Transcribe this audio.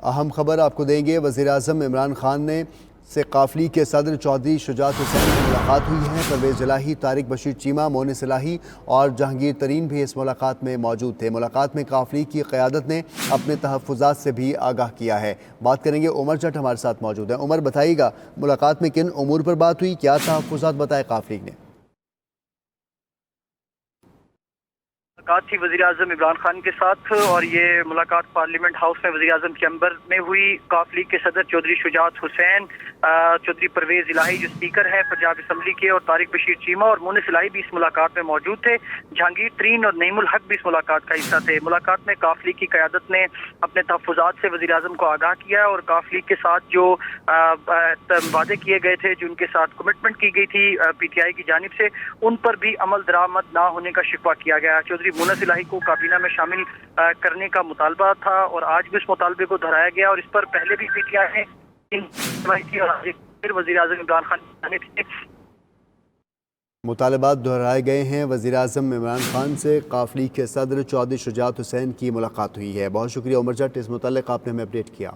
اہم خبر آپ کو دیں گے، وزیر اعظم عمران خان سے قافلی کے صدر چودھری شجاعت حسین کی ملاقات ہوئی ہے۔ پرویز الہی، طارق بشیر چیمہ، مونس الہی اور جہانگیر ترین بھی اس ملاقات میں موجود تھے۔ ملاقات میں قافلی کی قیادت نے اپنے تحفظات سے بھی آگاہ کیا ہے۔ بات کریں گے، عمر جٹ ہمارے ساتھ موجود ہیں۔ عمر، بتائیے گا ملاقات میں کن امور پر بات ہوئی، کیا تحفظات بتائے قافلی نے؟ ملاقات تھی وزیر اعظم عمران خان کے ساتھ، اور یہ ملاقات پارلیمنٹ ہاؤس میں وزیر اعظم چیمبر میں ہوئی۔ قافلی کے صدر چودھری شجاعت حسین، چودھری پرویز الہی جو اسپیکر ہے پنجاب اسمبلی کے، اور طارق بشیر چیمہ اور مونس الہی بھی اس ملاقات میں موجود تھے۔ جہانگیر ترین اور نعیم الحق بھی اس ملاقات کا حصہ تھے۔ ملاقات میں قافلی کی قیادت نے اپنے تحفظات سے وزیر اعظم کو آگاہ کیا، اور قافلی کے ساتھ جو وعدے کیے گئے تھے، جن کے ساتھ کمٹمنٹ کی گئی تھی پی ٹی آئی کی جانب سے، ان پر بھی عمل درآمد نہ ہونے کا شکوہ کیا گیا۔ چودھری مونس الہی کو کابینہ میں شامل کرنے کا مطالبہ تھا، اور آج بھی اس مطالبے کو دہرایا گیا، اور اس پر پہلے بھی پی ٹی آئی نے وزیر اعظم عمران خان مطالبات دہرائے گئے ہیں۔ وزیر اعظم عمران خان سے قافلی کے صدر چودھری شجاعت حسین کی ملاقات ہوئی ہے۔ بہت شکریہ عمر جٹ، اس متعلق آپ نے ہمیں اپڈیٹ کیا۔